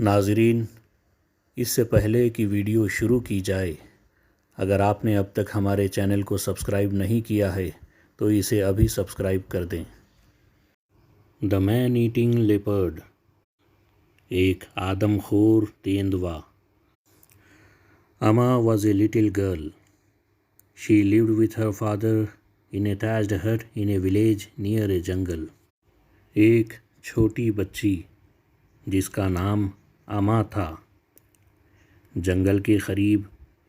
ناظرین، اس سے پہلے کہ ویڈیو شروع کی جائے، اگر آپ نے اب تک ہمارے چینل کو سبسکرائب نہیں کیا ہے تو اسے ابھی سبسکرائب کر دیں۔ دا مین ایٹنگ لیپرڈ، ایک آدم خور تیندوا۔ اما was a little girl. She lived with her father in a thatched hut in a village near a jungle. ایک چھوٹی بچی جس کا نام اما تھا، جنگل کے قریب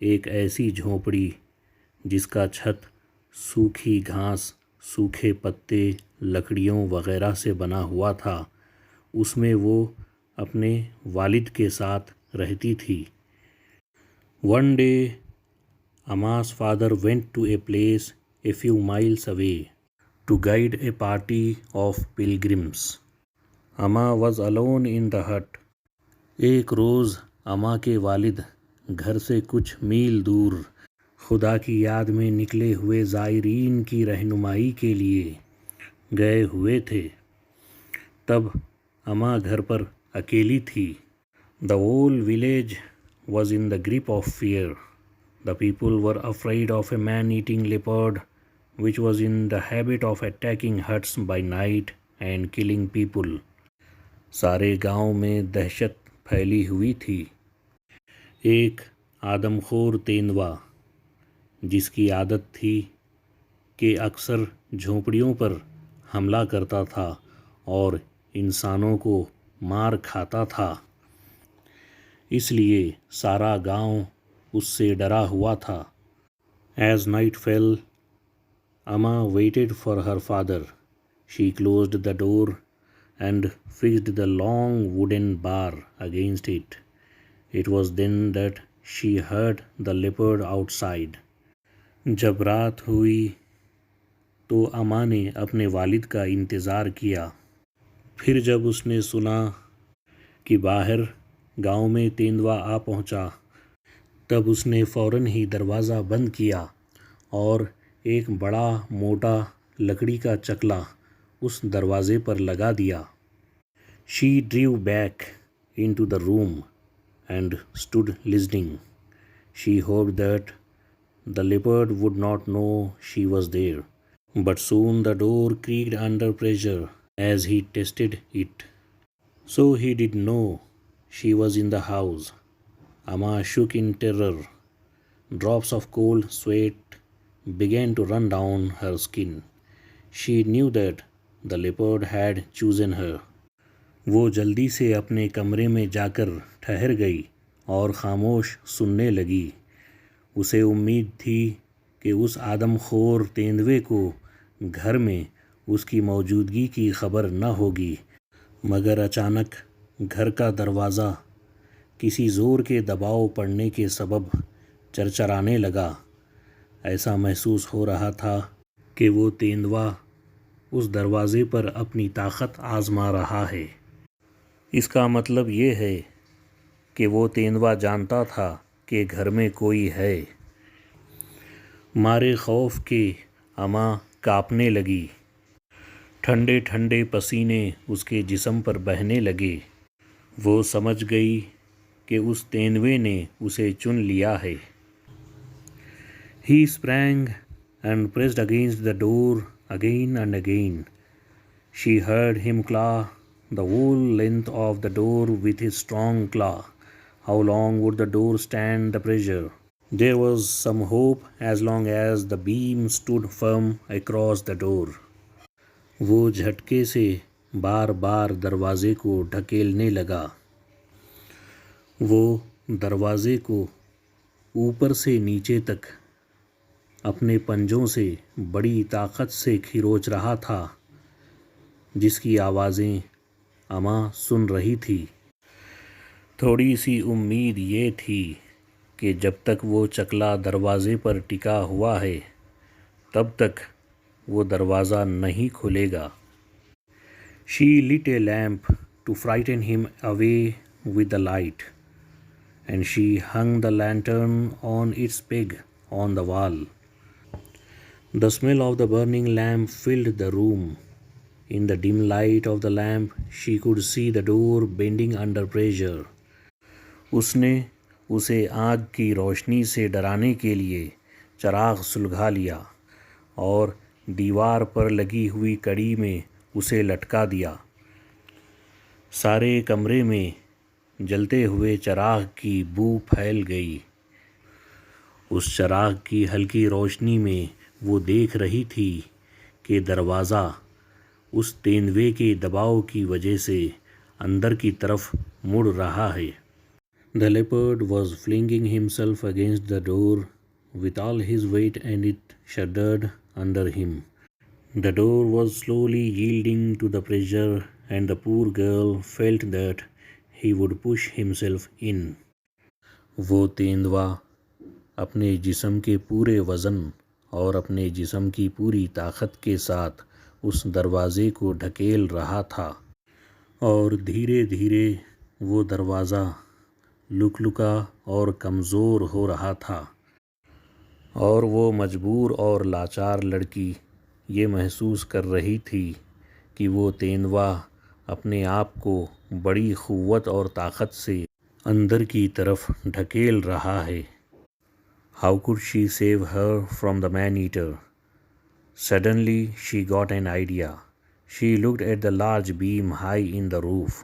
ایک ایسی جھونپڑی جس کا چھت سوکھی گھاس، سوکھے پتے، لکڑیوں وغیرہ سے بنا ہوا تھا، اس میں وہ اپنے والد کے ساتھ رہتی تھی۔ One day, Ama's father went to a place a few miles away to guide a party of pilgrims. Ama was alone in the hut. ایک روز اما کے والد گھر سے کچھ میل دور خدا کی یاد میں نکلے ہوئے زائرین کی رہنمائی کے لیے گئے ہوئے تھے۔ تب اما گھر پر اکیلی تھی۔ The whole village was in the grip of fear. The people were afraid of a man-eating leopard which was in the habit of attacking huts by night and killing people. سارے گاؤں میں دہشت پھیلی ہوئی تھی۔ ایک آدم خور تیندوا جس کی عادت تھی کہ اکثر جھونپڑیوں پر حملہ کرتا تھا اور انسانوں کو مار کھاتا تھا، اس لیے سارا گاؤں اس سے ڈرا ہوا تھا۔ As night fell, Amma waited for her father. She closed the door and fixed the long wooden bar against it. It was then that she heard the leopard outside. جب رات ہوئی تو اما نے اپنے والد کا انتظار کیا۔ پھر جب اس نے سنا کہ باہر گاؤں میں تیندوا آ پہنچا، تب اس نے فوراً ہی دروازہ بند کیا اور ایک بڑا موٹا لکڑی کا چکلا اس دروازے پر لگا دیا۔ She drew back into the room and stood listening. She hoped that the leopard would not know she was there. But soon the door creaked under pressure as he tested it. So he did know she was in the house. Amma shook in terror. Drops of cold sweat began to run down her skin. She knew that the leopard had chosen her. وہ جلدی سے اپنے کمرے میں جا کر ٹھہر گئی اور خاموش سننے لگی۔ اسے امید تھی کہ اس آدم خور تیندوے کو گھر میں اس کی موجودگی کی خبر نہ ہوگی، مگر اچانک گھر کا دروازہ کسی زور کے دباؤ پڑنے کے سبب چرچرانے لگا۔ ایسا محسوس ہو رہا تھا کہ وہ تیندوا اس دروازے پر اپنی طاقت آزما رہا ہے۔ اس کا مطلب یہ ہے کہ وہ تیندوا جانتا تھا کہ گھر میں کوئی ہے۔ مارے خوف کے اما کانپنے لگی۔ ٹھنڈے ٹھنڈے پسینے اس کے جسم پر بہنے لگے۔ وہ سمجھ گئی کہ اس تیندوے نے اسے چن لیا ہے۔ He sprang and pressed against the door again and again. She heard him claw the whole length of the door with his strong claw. How long would the door stand the pressure? There was some hope as long as the beam stood firm across the door. وہ جھٹکے سے بار بار دروازے کو ڈھکیلنے لگا۔ وہ دروازے کو اوپر سے نیچے تک اپنے پنجوں سے بڑی طاقت سے کھروچ رہا تھا، جس کی آوازیں اما سن رہی تھی۔ تھوڑی سی امید یہ تھی کہ جب تک وہ چکلا دروازے پر ٹکا ہوا ہے تب تک وہ دروازہ نہیں کھلے گا۔ She lit a lamp to frighten him away with the light, and she hung the lantern on its peg on the wall. The smell of the burning lamp filled the room. In the dim light of the lamp, she could see the door bending under pressure. اس نے اسے آگ کی روشنی سے ڈرانے کے لیے چراغ سلگھا لیا اور دیوار پر لگی ہوئی کڑی میں اسے لٹکا دیا۔ سارے کمرے میں جلتے ہوئے چراغ کی بو پھیل گئی۔ اس چراغ کی ہلکی روشنی میں وہ دیکھ رہی تھی کہ دروازہ اس تیندوے کے دباؤ کی وجہ سے اندر کی طرف مڑ رہا ہے۔ The leopard was flinging himself against the door with all his weight and it shuddered under him. The door was slowly yielding to the pressure and the poor girl felt that he would push himself in. وہ تیندوا اپنے جسم کے پورے وزن اور اپنے جسم کی پوری طاقت کے ساتھ اس دروازے کو ڈھکیل رہا تھا اور دھیرے دھیرے وہ دروازہ لکلکا اور کمزور ہو رہا تھا، اور وہ مجبور اور لاچار لڑکی یہ محسوس کر رہی تھی کہ وہ تیندوا اپنے آپ کو بڑی قوت اور طاقت سے اندر کی طرف ڈھکیل رہا ہے۔ How could she save her from the man-eater? Suddenly she got an idea. She looked at the large beam high in the roof.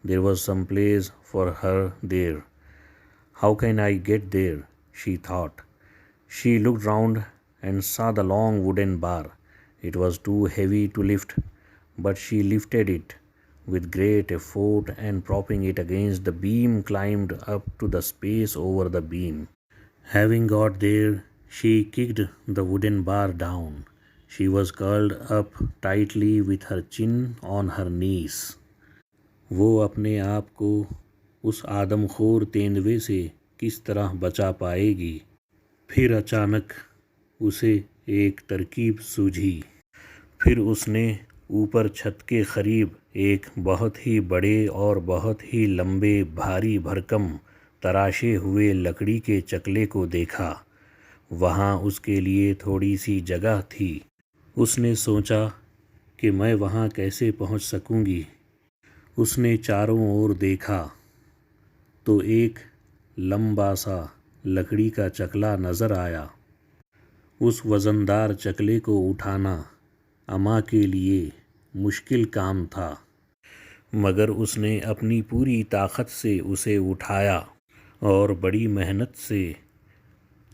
There was some place for her there. How can I get there? She thought. She looked round and saw the long wooden bar. It was too heavy to lift, but she lifted it with great effort and propping it against the beam climbed up to the space over the beam. Having got there, she kicked the wooden bar down. She was curled up tightly with her chin on her knees. وہ اپنے آپ کو اس آدم خور تیندوے سے کس طرح بچا پائے گی؟ پھر اچانک اسے ایک ترکیب سوجھی۔ پھر اس نے اوپر چھت کے قریب ایک بہت ہی بڑے اور بہت ہی لمبے بھاری بھرکم تراشے ہوئے لکڑی کے چکلے کو دیکھا۔ وہاں اس کے لیے تھوڑی سی جگہ تھی۔ اس نے سوچا کہ میں وہاں کیسے پہنچ سکوں گی؟ اس نے چاروں اور دیکھا تو ایک لمبا سا لکڑی کا چکلا نظر آیا۔ اس وزندار چکلے کو اٹھانا اماں کے لیے مشکل کام تھا، مگر اس نے اپنی پوری طاقت سے اسے اٹھایا اور بڑی محنت سے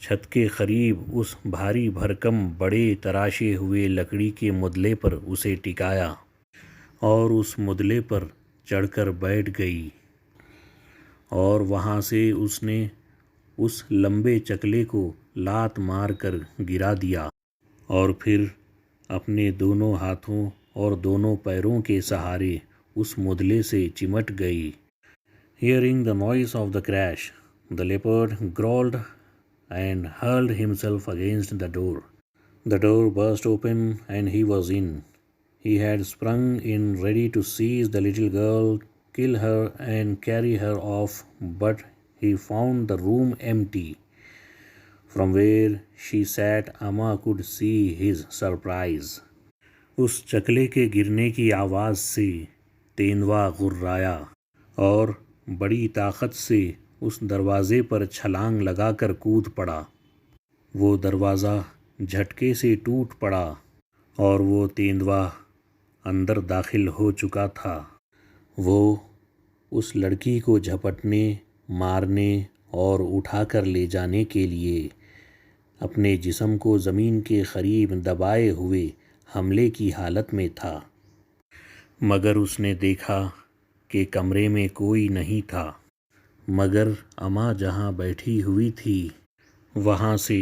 چھت کے قریب اس بھاری بھرکم بڑے تراشے ہوئے لکڑی کے مدلے پر اسے ٹکایا اور اس مدلے پر چڑھ کر بیٹھ گئی، اور وہاں سے اس نے اس لمبے چکلے کو لات مار کر گرا دیا اور پھر اپنے دونوں ہاتھوں اور دونوں پیروں کے سہارے اس مدلے سے چمٹ گئی۔ Hearing the noise of the crash, the leopard growled and hurled himself against the door. The door burst open and he was in. He had sprung in ready to seize the little girl, kill her and carry her off, but he found the room empty. From where she sat, Amma could see his surprise. اس چکلے کے گرنے کی آواز سے تیندوا غرایا اور بڑی طاقت سے اس دروازے پر چھلانگ لگا کر کود پڑا۔ وہ دروازہ جھٹکے سے ٹوٹ پڑا اور وہ تیندوا اندر داخل ہو چکا تھا۔ وہ اس لڑکی کو جھپٹنے، مارنے اور اٹھا کر لے جانے کے لیے اپنے جسم کو زمین کے قریب دبائے ہوئے حملے کی حالت میں تھا، مگر اس نے دیکھا کہ کمرے میں کوئی نہیں تھا، مگر اماں جہاں بیٹھی ہوئی تھی وہاں سے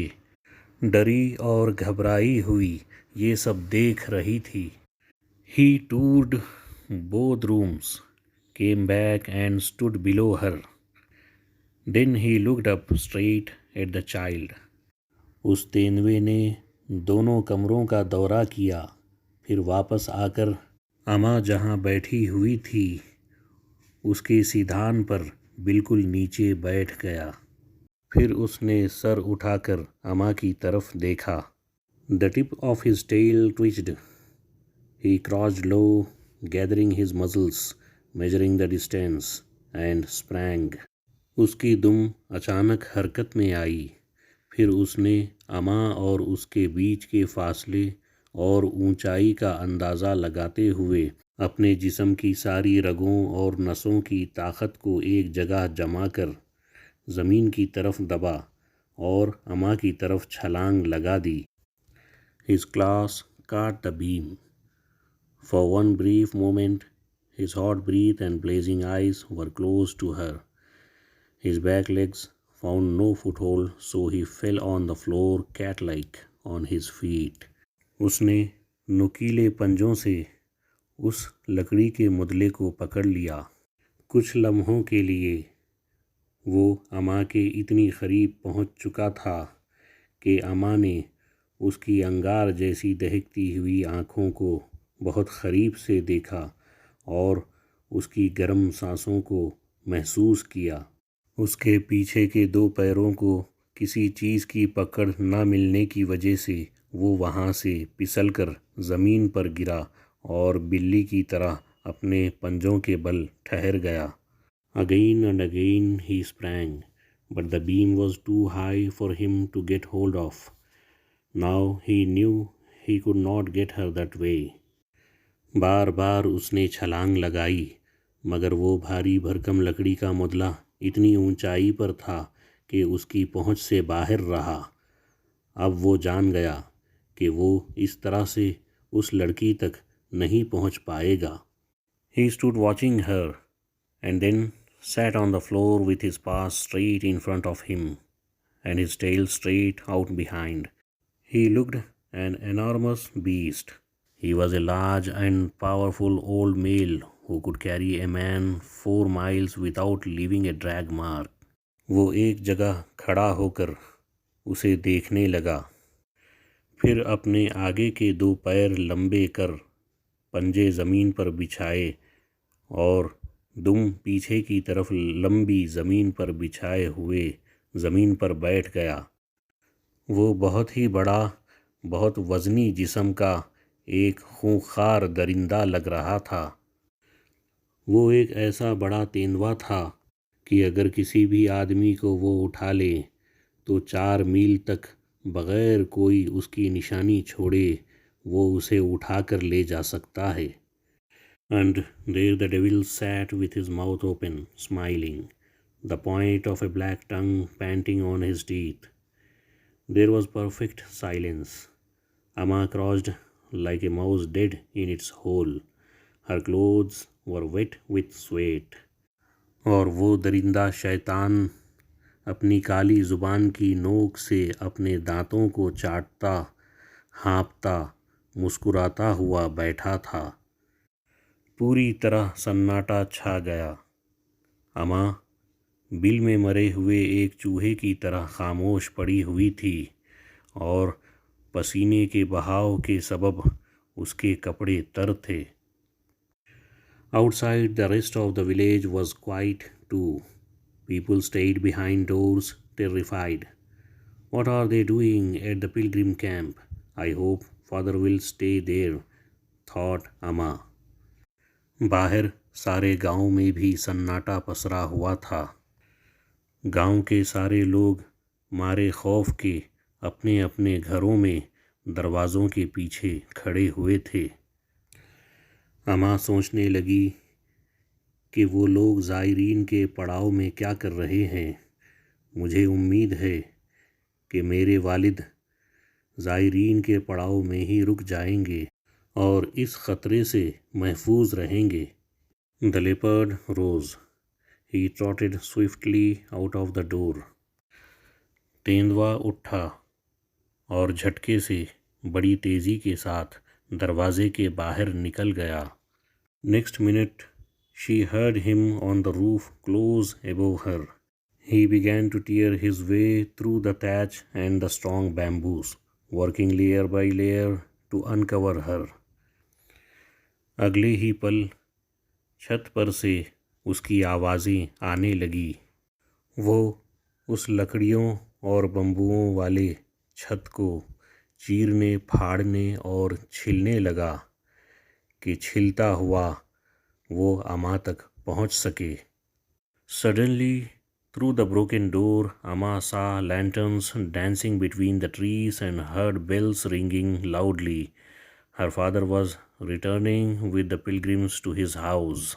ڈری اور گھبرائی ہوئی یہ سب دیکھ رہی تھی۔ He toured both rooms, came back and stood below her. Then he looked up straight at the child. اس تیندوے نے دونوں کمروں کا دورہ کیا، پھر واپس آ کر اماں جہاں بیٹھی ہوئی تھی اس کے سیدھان پر بالکل نیچے بیٹھ گیا۔ پھر اس نے سر اٹھا کر اماں کی طرف دیکھا۔ The tip of his tail twitched. He crouched low, gathering his muscles, measuring the distance, and sprang. اس کی دم اچانک حرکت میں آئی، پھر اس نے اماں اور اس کے بیچ کے فاصلے اور اونچائی کا اندازہ لگاتے ہوئے اپنے جسم کی ساری رگوں اور نسوں کی طاقت کو ایک جگہ جما کر زمین کی طرف دبا اور اماں کی طرف چھلانگ لگا دی۔ His claws caught the beam. For one brief moment, his hot breath and blazing eyes were close to her. His back legs found no foothold, so he fell on the floor cat-like on his feet. اس نے نوکیلے پنجوں سے اس لکڑی کے مدلے کو پکڑ لیا۔ کچھ لمحوں کے لیے وہ اماں کے اتنی قریب پہنچ چکا تھا کہ اماں نے اس کی انگار جیسی دہکتی ہوئی آنکھوں کو بہت قریب سے دیکھا اور اس کی گرم سانسوں کو محسوس کیا۔ اس کے پیچھے کے 2 پیروں کو کسی چیز کی پکڑ نہ ملنے کی وجہ سے وہ وہاں سے پھسل کر زمین پر گرا اور بلی کی طرح اپنے پنجوں کے بل ٹھہر گیا۔ Again and again he sprang, but the beam was too high for him to get hold of. Now he knew he could not get her that way. بار بار اس نے چھلانگ لگائی، مگر وہ بھاری بھرکم لکڑی کا مدلہ اتنی اونچائی پر تھا کہ اس کی پہنچ سے باہر رہا۔ اب وہ جان گیا کہ وہ اس طرح سے اس لڑکی تک نہیں پہنچ پائے گا۔ He stood watching her and then sat on the floor with his paws straight in front of him and his tail straight out behind. He looked an enormous beast. He was a large and powerful old male who could carry a man 4 miles without leaving a drag mark. وہ ایک جگہ کھڑا ہو کر اسے دیکھنے لگا، پھر اپنے آگے کے 2 پیر لمبے کر پنجے زمین پر بچھائے اور دم پیچھے کی طرف لمبی زمین پر بچھائے ہوئے زمین پر بیٹھ گیا۔ وہ بہت ہی بڑا، بہت وزنی جسم کا ایک خونخوار درندہ لگ رہا تھا۔ وہ ایک ایسا بڑا تیندوا تھا کہ اگر کسی بھی آدمی کو وہ اٹھا لے تو 4 میل تک بغیر کوئی اس کی نشانی چھوڑے وہ اسے اٹھا کر لے جا سکتا ہے۔ And there the devil sat with his mouth open, smiling, the point of a black tongue panting on his teeth. There was perfect silence. Amma crouched like a mouse dead in its hole. Her clothes were wet with sweat. اور وہ درندہ شیطان اپنی کالی زبان کی نوک سے اپنے دانتوں کو چاٹتا، ہانپتا، مسکراتا ہوا بیٹھا تھا۔ پوری طرح سناٹا چھا گیا۔ اماں بل میں مرے ہوئے ایک چوہے کی طرح خاموش پڑی ہوئی تھی اور پسینے کے بہاؤ کے سبب اس کے کپڑے تر تھے۔ Outside the rest of the village was quiet too. People stayed behind doors, terrified. What are they doing at the pilgrim camp? I hope father will stay there, thought Amma. باہر سارے گاؤں میں بھی سناٹا پسرا ہوا تھا۔ گاؤں کے سارے لوگ مارے خوف کے اپنے اپنے گھروں میں دروازوں کے پیچھے کھڑے ہوئے تھے۔ اماں سوچنے لگی کہ وہ لوگ زائرین کے پڑاؤ میں کیا کر رہے ہیں۔ مجھے امید ہے کہ میرے والد زائرین کے پڑاؤ میں ہی رک جائیں گے اور اس خطرے سے محفوظ رہیں گے۔ The leopard rose. He trotted swiftly out of the door. تیندوا اٹھا اور جھٹکے سے بڑی تیزی کے ساتھ دروازے کے باہر نکل گیا۔ Next minute she heard him on the roof close above her. He began to tear his way through the thatch and the strong bamboos, working layer by layer to uncover her. اگلے ہی پل چھت پر سے اس کی آوازیں آنے لگی۔ وہ اس لکڑیوں اور بمبوؤں والے چھت کو چیرنے پھاڑنے اور چھلنے لگا کہ چھلتا ہوا وہ اماں تک پہنچ سکے۔ Suddenly Through the broken door, Amma saw lanterns dancing between the trees and heard bells ringing loudly. Her father was returning with the pilgrims to his house.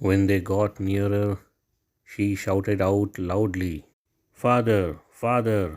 When they got nearer, she shouted out loudly, "Father, father!"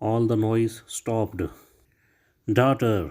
All the noise stopped. Daughter!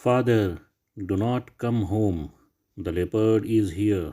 Father, do not come home. The leopard is here.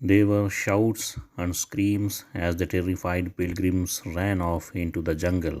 There were shouts and screams as the terrified pilgrims ran off into the jungle.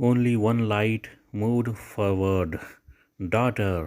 Only one light moved forward. Daughter!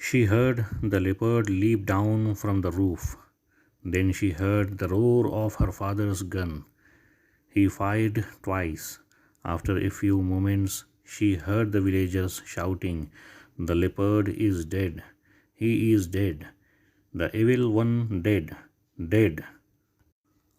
She heard the leopard leap down from the roof. Then she heard the roar of her father's gun. He fired twice. After a few moments, she heard the villagers shouting, "The leopard is dead. He is dead. The evil one dead. Dead."